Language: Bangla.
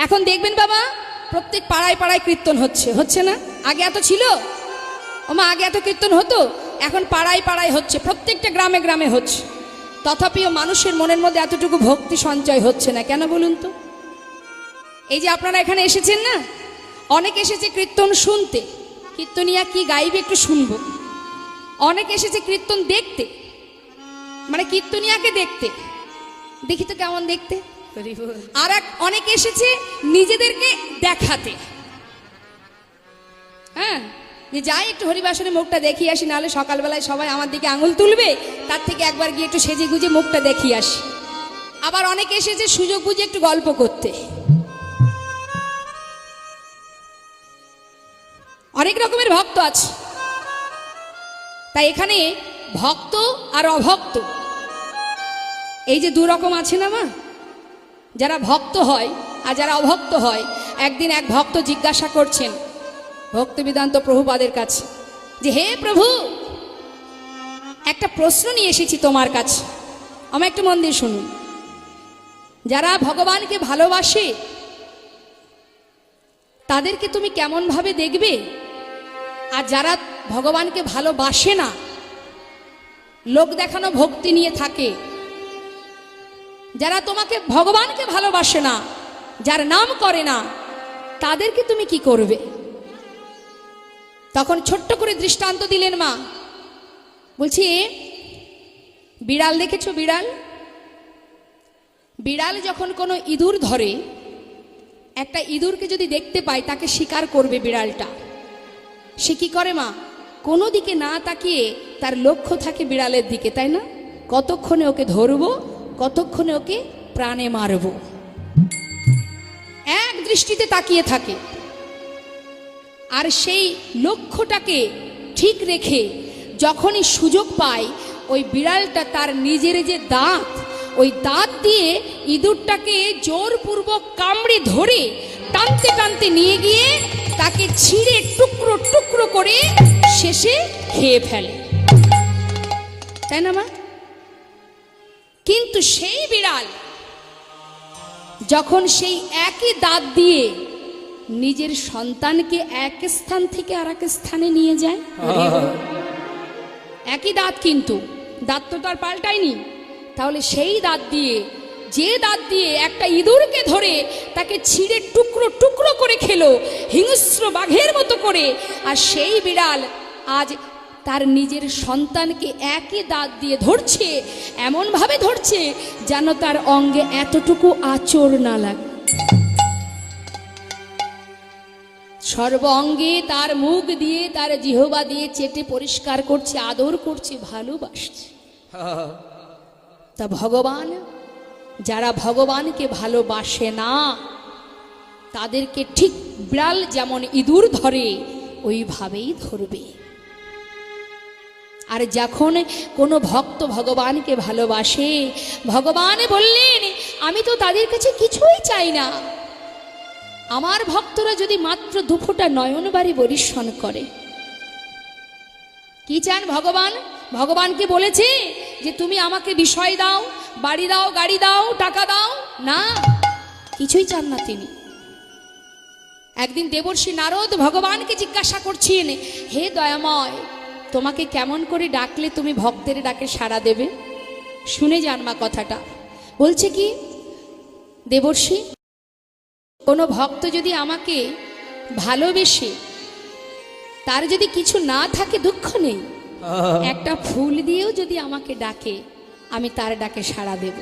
এখন দেখবেন বাবা, প্রত্যেক পাড়ায় পাড়ায় কীর্তন হচ্ছে না? আগে এত ছিল? ওমা, আগে এত কীর্তন হতো? এখন পাড়ায় পাড়ায় হচ্ছে, প্রত্যেকটা গ্রামে গ্রামে হচ্ছে। তথাপিও মানুষের মনের মধ্যে এতটুকু ভক্তি সঞ্চয় হচ্ছে না। কেন বলুন তো? এই যে আপনারা এখানে এসেছেন না, অনেক এসেছে কীর্তন শুনতে, কীর্তনিয়া কি গাইবে একটু শুনবো। অনেক এসেছে কীর্তন দেখতে, মানে কীর্তনিয়াকে দেখতে, দেখি তো কেমন দেখতে। আর অনেক এসেছে নিজেদেরকে দেখাতে। হ্যাঁ, যে যাই একটু হরিবাসনে মুখটা দেখিয়ে আসি, নাহলে সকালবেলায় সবাই আমার দিকে আঙুল তুলবে, তার থেকে একবার গিয়ে একটু সেজে গুজে মুখটা দেখিয়ে আসি। আবার অনেক এসেছে সুযোগ বুঝে একটু গল্প করতে। অনেক রকমের ভক্ত আছে। তাই এখানে ভক্ত আর অভক্ত, এই যে দু রকম আছে না মা? যারা ভক্ত হয় আর যারা অভক্ত হয়। একদিন এক ভক্ত জিজ্ঞাসা করছেন ভক্তিবেদান্ত প্রভুপাদের কাছে যে, হে প্রভু, একটা প্রশ্ন নিয়ে এসেছি তোমার কাছে, আমার একটু মন দিয়ে শুনুন। যারা ভগবানকে ভালোবাসে তাদেরকে তুমি কেমন ভাবে দেখবে? আর যারা ভগবানকে ভালোবাসে না, লোক দেখানো ভক্তি নিয়ে থাকে, যারা তোমাকে ভগবানকে ভালোবাসে না, যার নাম করে না, তাদেরকে তুমি কি করবে? তখন ছোট্ট করে দৃষ্টান্ত দিলেন মা। বলছি, বিড়াল দেখেছো? বিড়াল, বিড়াল যখন কোনো ইঁদুর ধরে, একটা ইঁদুরকে যদি দেখতে পায়, তাকে শিকার করবে বিড়ালটা। সে কি করে মা? কোনো দিকে না তাকিয়ে তার লক্ষ্য থাকে বিড়ালের দিকে, তাই না? কতক্ষণে ওকে ধরবো, কতক্ষণে ওকে প্রাণে মারবো, এক দৃষ্টিতে তাকিয়ে থাকে। আর সেই লক্ষ্যটাকে ঠিক রেখে যখনই সুযোগ পায়, ওই বিড়ালটা তার নিজের যে দাঁত, ওই দাঁত দিয়ে ইঁদুরটাকে জোরপূর্বক কামড়ে ধরে টানতে টানতে নিয়ে গিয়ে তাকে ছিঁড়ে টুকরো টুকরো করে শেষে খেয়ে ফেলে, তাই না মা? কিন্তু সেই বিড়াল যখন সেই একই দাঁত দিয়ে নিজের সন্তানকে এক স্থান থেকে আর এক স্থানে নিয়ে যায়, একই দাঁত, কিন্তু দাঁত তো তার পাল্টায়নি, তাহলে সেই দাঁত দিয়ে, যে দাঁত দিয়ে একটা ইঁদুরকে ধরে তাকে ছিঁড়ে টুকরো টুকরো করে খেলো হিংস্র বাঘের মতো করে, আর সেই বিড়াল আজ তার নিজের সন্তানকে একই দাঁত দিয়ে ধরছে, এমনভাবে ধরছে যেন তার অঙ্গে এতটুকু আঁচড় না লাগে। সর্ব অঙ্গে তার মুখ দিয়ে, তার জিহ্বা দিয়ে চেটে পরিষ্কার করছে, আদর করছে, ভালোবাসছে। তা ভগবান, যারা ভগবানকে ভালোবাসে না, তাদেরকে ঠিক বিড়াল যেমন ইঁদুর ধরে ওইভাবেই ধরবে। আর যখন কোনো ভক্ত ভগবানকে ভালোবাসে, ভগবান বললেন, আমি তো তাদের কাছে কিছুই চাই না। আমার ভক্তরা যদি মাত্র দুফোঁটা নয়নবাড়ি বরিশন করে, কি চান ভগবান? ভগবানকে বলেছে যে তুমি আমাকে বিষয় দাও, বাড়ি দাও, গাড়ি দাও, টাকা দাও, না, কিছুই চান না তিনি। একদিন দেবর্ষি নারদ ভগবানকে জিজ্ঞাসা করছেন, হে দয়াময়, তোমাকে কেমন করে ডাকলে তুমি ভক্তের ডাকে সাড়া দেবে? শুনে যান মা কথাটা। বলছে কি, দেবর্ষি, কোনো ভক্ত যদি আমাকে ভালোবেসে, তার যদি কিছু না থাকে, দুঃখ নেই, একটা ফুল দিয়েও যদি আমাকে ডাকে, আমি তার ডাকে সাড়া দেব।